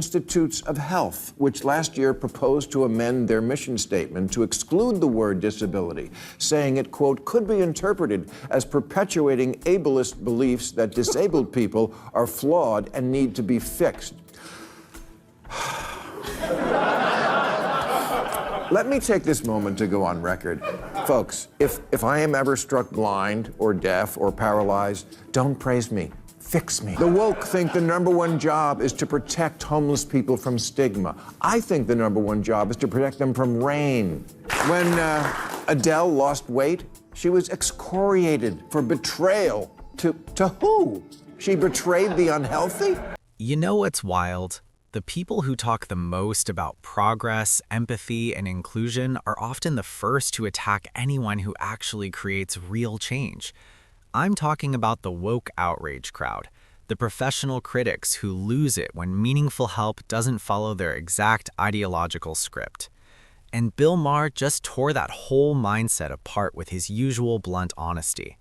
Institutes of Health, which last year proposed to amend their mission statement to exclude the word disability, saying it, quote, could be interpreted as perpetuating ableist beliefs that disabled people are flawed and need to be fixed. Let me take this moment to go on record. Folks, if I am ever struck blind or deaf or paralyzed, don't praise me. Fix me. The woke think the #1 job is to protect homeless people from stigma. I think the #1 job is to protect them from rain. When Adele lost weight, she was excoriated for betrayal. To who? She betrayed the unhealthy? You know what's wild? The people who talk the most about progress, empathy, and inclusion are often the first to attack anyone who actually creates real change. I'm talking about the woke outrage crowd, the professional critics who lose it when meaningful help doesn't follow their exact ideological script. And Bill Maher just tore that whole mindset apart with his usual blunt honesty.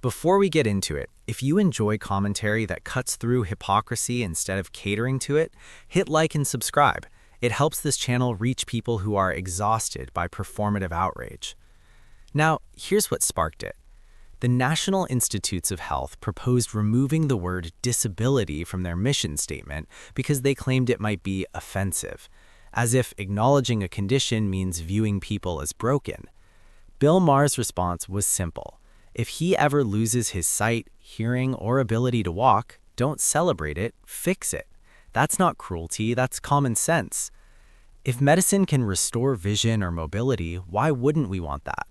Before we get into it, if you enjoy commentary that cuts through hypocrisy instead of catering to it, hit like and subscribe. It helps this channel reach people who are exhausted by performative outrage. Now, here's what sparked it. The National Institutes of Health proposed removing the word disability from their mission statement because they claimed it might be offensive, as if acknowledging a condition means viewing people as broken. Bill Maher's response was simple. If he ever loses his sight, hearing, or ability to walk, don't celebrate it, fix it. That's not cruelty, that's common sense. If medicine can restore vision or mobility, why wouldn't we want that?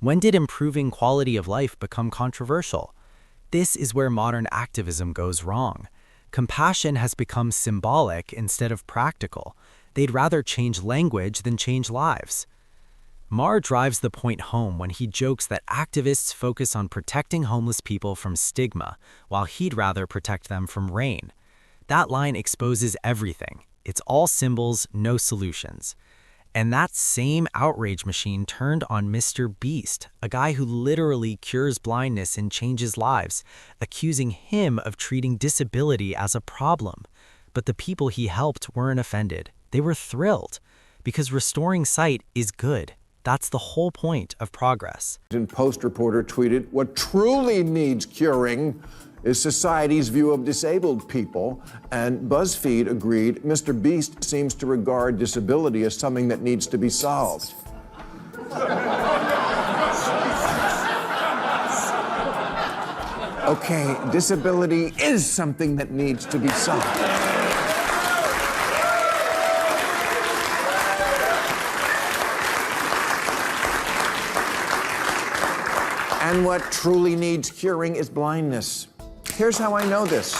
When did improving quality of life become controversial? This is where modern activism goes wrong. Compassion has become symbolic instead of practical. They'd rather change language than change lives. Maher drives the point home when he jokes that activists focus on protecting homeless people from stigma, while he'd rather protect them from rain. That line exposes everything. It's all symbols, no solutions. And that same outrage machine turned on MrBeast, a guy who literally cures blindness and changes lives, accusing him of treating disability as a problem. But the people he helped weren't offended. They were thrilled, because restoring sight is good. That's the whole point of progress. And Post reporter tweeted, what truly needs curing is society's view of disabled people, and BuzzFeed agreed MrBeast seems to regard disability as something that needs to be solved. Okay, disability is something that needs to be solved. And what truly needs curing is blindness. Here's how I know this.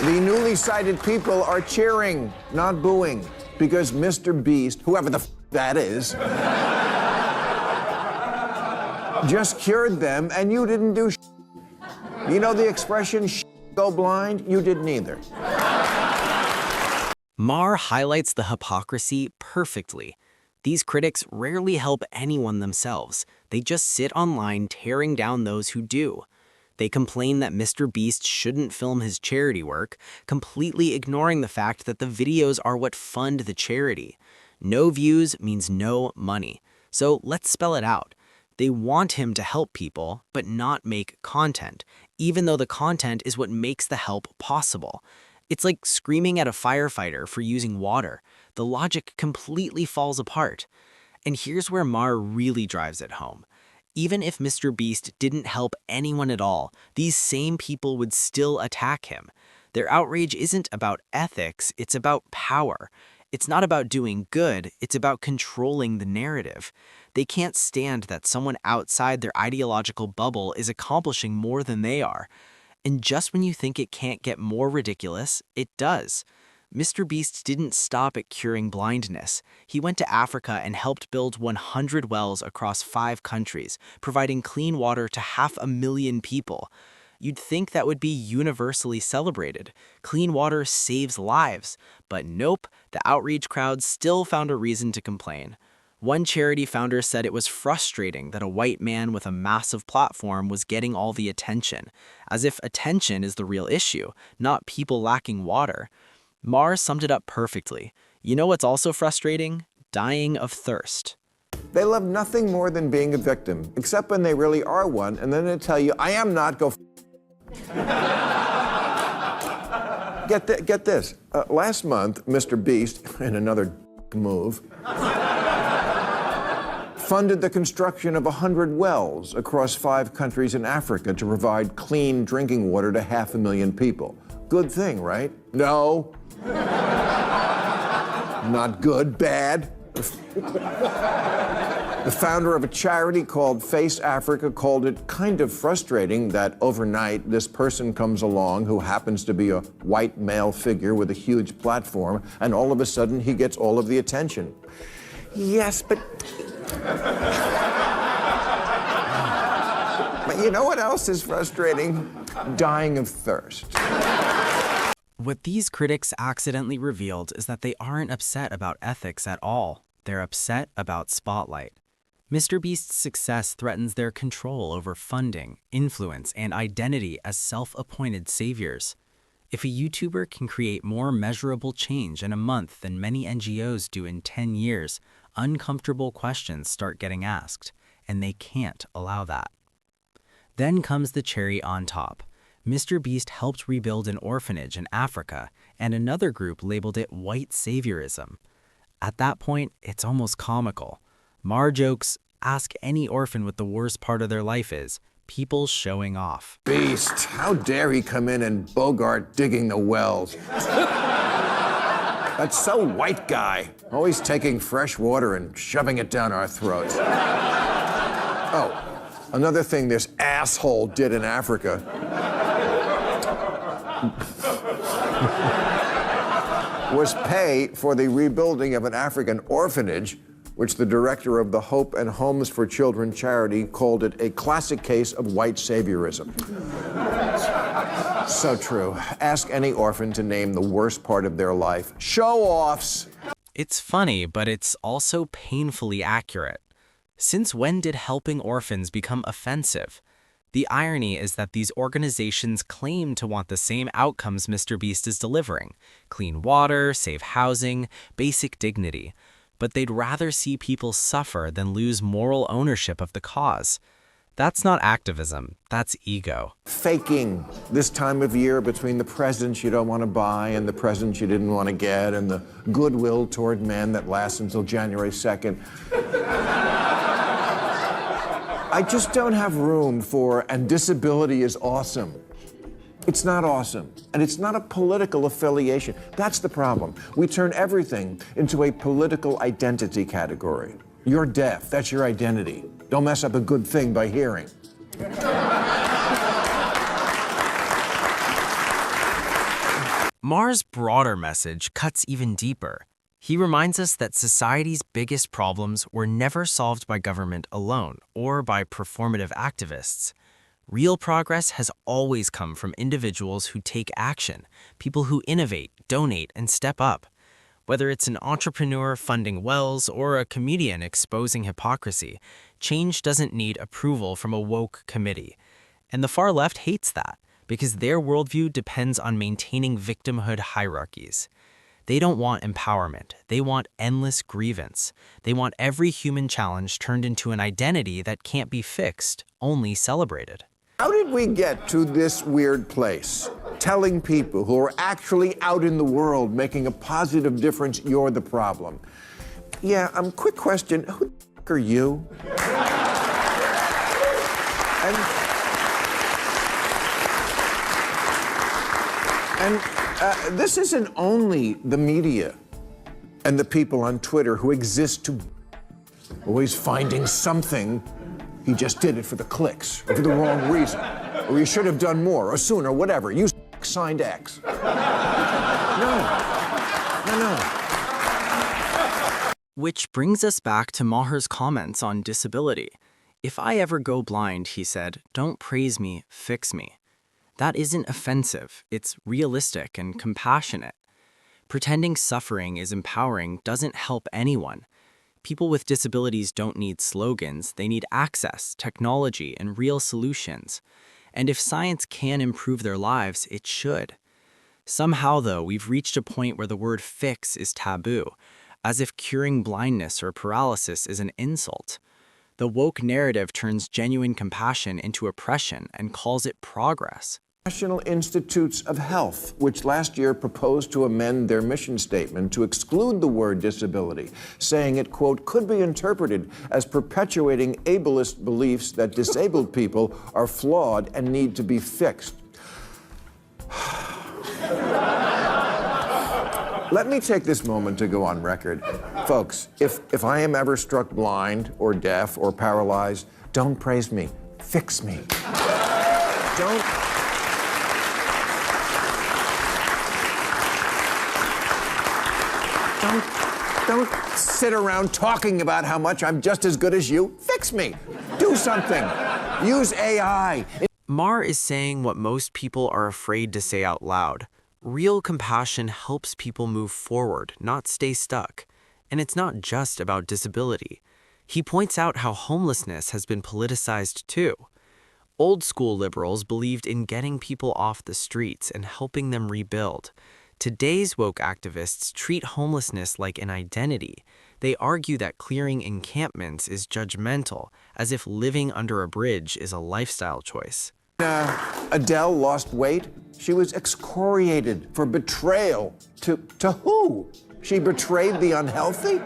The newly sighted people are cheering, not booing, because MrBeast, whoever the that is, just cured them and you didn't do You know the expression, go blind? You didn't either. Maher highlights the hypocrisy perfectly. These critics rarely help anyone themselves. They just sit online tearing down those who do. They complain that MrBeast shouldn't film his charity work, completely ignoring the fact that the videos are what fund the charity. No views means no money. So let's spell it out. They want him to help people, but not make content, even though the content is what makes the help possible. It's like screaming at a firefighter for using water. The logic completely falls apart. And here's where Maher really drives it home. Even if MrBeast didn't help anyone at all, these same people would still attack him. Their outrage isn't about ethics, it's about power. It's not about doing good, it's about controlling the narrative. They can't stand that someone outside their ideological bubble is accomplishing more than they are. And just when you think it can't get more ridiculous, it does. MrBeast didn't stop at curing blindness. He went to Africa and helped build 100 wells across 5 countries, providing clean water to 500,000 people. You'd think that would be universally celebrated. Clean water saves lives. But nope, the outrage crowd still found a reason to complain. One charity founder said it was frustrating that a white man with a massive platform was getting all the attention, as if attention is the real issue, not people lacking water. Maher summed it up perfectly. You know what's also frustrating? Dying of thirst. They love nothing more than being a victim, except when they really are one, and then they tell you, I am not, go Get this. Last month, MrBeast, in another move, funded the construction of 100 wells across 5 countries in Africa to provide clean drinking water to 500,000 people. Good thing, right? No. Not good, bad. The founder of a charity called Face Africa called it kind of frustrating that overnight this person comes along who happens to be a white male figure with a huge platform, and all of a sudden he gets all of the attention. Yes, but you know what else is frustrating? Dying of thirst. What these critics accidentally revealed is that they aren't upset about ethics at all. They're upset about spotlight. MrBeast's success threatens their control over funding, influence, and identity as self-appointed saviors. If a YouTuber can create more measurable change in a month than many NGOs do in 10 years, uncomfortable questions start getting asked, and they can't allow that. Then comes the cherry on top. MrBeast helped rebuild an orphanage in Africa, and another group labeled it white saviorism. At that point, it's almost comical. Maher jokes, ask any orphan what the worst part of their life is. People showing off. Beast, how dare he come in and bogart digging the wells? That's so white guy, always taking fresh water and shoving it down our throats. Oh, another thing this asshole did in Africa was pay for the rebuilding of an African orphanage, which the director of the Hope and Homes for Children charity called it a classic case of white saviorism. So true. Ask any orphan to name the worst part of their life. Show-offs! It's funny, but it's also painfully accurate. Since when did helping orphans become offensive? The irony is that these organizations claim to want the same outcomes MrBeast is delivering: clean water, safe housing, basic dignity. But they'd rather see people suffer than lose moral ownership of the cause. That's not activism, that's ego. Faking this time of year between the presents you don't want to buy and the presents you didn't want to get and the goodwill toward men that lasts until January 2nd. I just don't have room for, and disability is awesome. It's not awesome, and it's not a political affiliation. That's the problem. We turn everything into a political identity category. You're deaf, that's your identity. Don't mess up a good thing by hearing. Maher's broader message cuts even deeper. He reminds us that society's biggest problems were never solved by government alone or by performative activists. Real progress has always come from individuals who take action, people who innovate, donate, and step up. Whether it's an entrepreneur funding wells or a comedian exposing hypocrisy, change doesn't need approval from a woke committee. And the far left hates that, because their worldview depends on maintaining victimhood hierarchies. They don't want empowerment, they want endless grievance. They want every human challenge turned into an identity that can't be fixed, only celebrated. How did we get to this weird place? Telling people who are actually out in the world making a positive difference, you're the problem. Yeah, quick question, who the f*** are you? And this isn't only the media and the people on Twitter who exist to always finding something. He just did it for the clicks, or for the wrong reason. Or you should have done more, or sooner, whatever. You signed X. No. Which brings us back to Maher's comments on disability. If I ever go blind, he said, don't praise me, fix me. That isn't offensive, it's realistic and compassionate. Pretending suffering is empowering doesn't help anyone. People with disabilities don't need slogans, they need access, technology, and real solutions. And if science can improve their lives, it should. Somehow, though, we've reached a point where the word fix is taboo, as if curing blindness or paralysis is an insult. The woke narrative turns genuine compassion into oppression and calls it progress. National Institutes of Health, which last year proposed to amend their mission statement to exclude the word disability, saying it, quote, could be interpreted as perpetuating ableist beliefs that disabled people are flawed and need to be fixed. Let me take this moment to go on record. Folks, if I am ever struck blind or deaf or paralyzed, don't praise me. Fix me. Don't sit around talking about how much I'm just as good as you. Fix me. Do something. Use AI. Maher is saying what most people are afraid to say out loud. Real compassion helps people move forward, not stay stuck. And it's not just about disability. He points out how homelessness has been politicized too. Old school liberals believed in getting people off the streets and helping them rebuild. Today's woke activists treat homelessness like an identity. They argue that clearing encampments is judgmental, as if living under a bridge is a lifestyle choice. Adele lost weight. She was excoriated for betrayal. To who? She betrayed the unhealthy?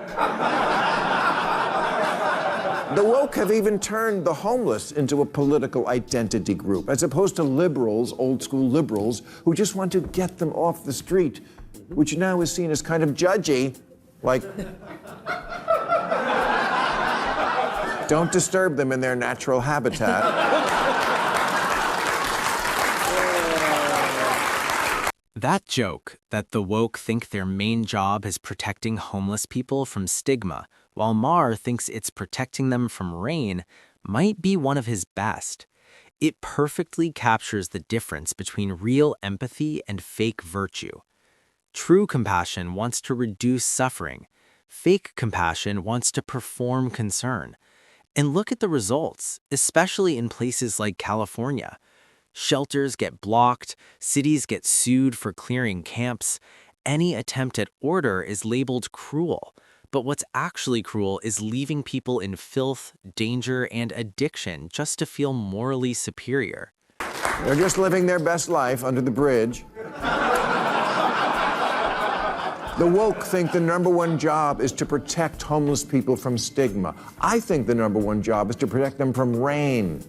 The woke have even turned the homeless into a political identity group, as opposed to liberals, old school liberals, who just want to get them off the street, which now is seen as kind of judgy, like, don't disturb them in their natural habitat. That joke, that the woke think their main job is protecting homeless people from stigma, while Maher thinks it's protecting them from rain, might be one of his best. It perfectly captures the difference between real empathy and fake virtue. True compassion wants to reduce suffering. Fake compassion wants to perform concern. And look at the results, especially in places like California. Shelters get blocked, cities get sued for clearing camps. Any attempt at order is labeled cruel. But what's actually cruel is leaving people in filth, danger, and addiction just to feel morally superior. They're just living their best life under the bridge. The woke think the #1 job is to protect homeless people from stigma. I think the #1 job is to protect them from rain.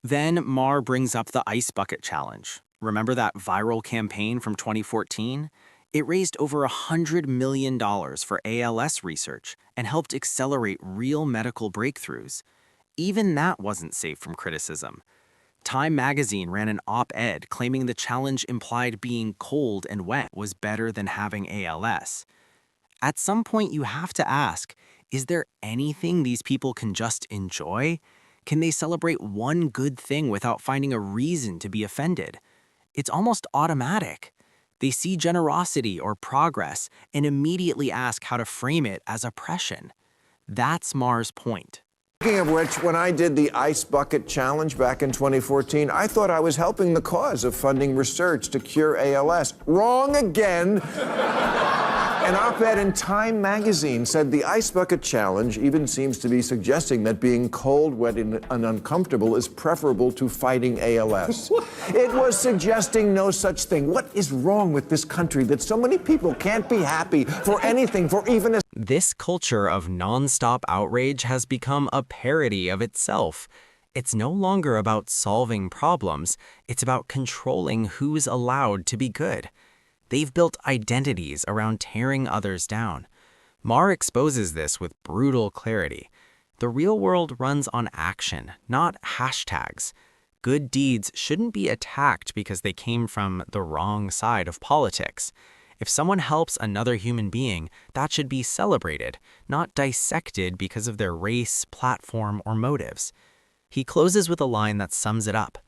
Then Maher brings up the Ice Bucket Challenge. Remember that viral campaign from 2014? It raised over $100 million for ALS research and helped accelerate real medical breakthroughs. Even that wasn't safe from criticism. Time magazine ran an op-ed claiming the challenge implied being cold and wet was better than having ALS. At some point, you have to ask, is there anything these people can just enjoy? Can they celebrate one good thing without finding a reason to be offended? It's almost automatic. They see generosity or progress and immediately ask how to frame it as oppression. That's Maher's point. Speaking of which, when I did the Ice Bucket Challenge back in 2014, I thought I was helping the cause of funding research to cure ALS. Wrong again. An op-ed in Time magazine said the Ice Bucket Challenge even seems to be suggesting that being cold, wet, and uncomfortable is preferable to fighting ALS. It was suggesting no such thing. What is wrong with this country that so many people can't be happy for anything, for even a... This culture of nonstop outrage has become a parody of itself. It's no longer about solving problems, it's about controlling who's allowed to be good. They've built identities around tearing others down. Maher exposes this with brutal clarity. The real world runs on action, not hashtags. Good deeds shouldn't be attacked because they came from the wrong side of politics. If someone helps another human being, that should be celebrated, not dissected because of their race, platform, or motives. He closes with a line that sums it up.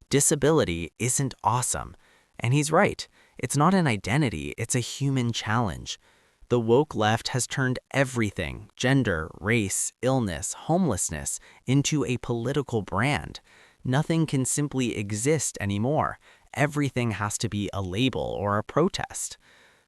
Disability isn't awesome. And he's right. It's not an identity, it's a human challenge. The woke left has turned everything, gender, race, illness, homelessness, into a political brand. Nothing can simply exist anymore. Everything has to be a label or a protest.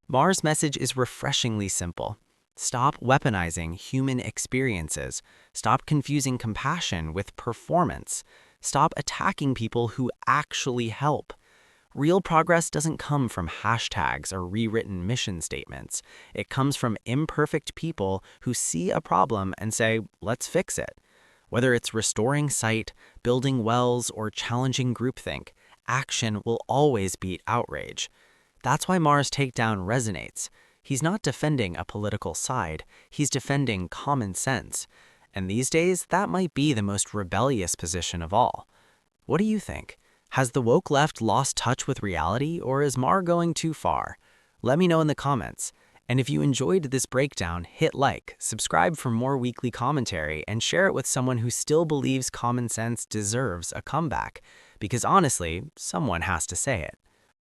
Maher's message is refreshingly simple. Stop weaponizing human experiences. Stop confusing compassion with performance. Stop attacking people who actually help. Real progress doesn't come from hashtags or rewritten mission statements. It comes from imperfect people who see a problem and say, let's fix it. Whether it's restoring sight, building wells, or challenging groupthink, action will always beat outrage. That's why Maher's takedown resonates. He's not defending a political side, he's defending common sense. And these days, that might be the most rebellious position of all. What do you think? Has the woke left lost touch with reality, or is Maher going too far? Let me know in the comments. And if you enjoyed this breakdown, hit like, subscribe for more weekly commentary, and share it with someone who still believes common sense deserves a comeback. Because honestly, someone has to say it.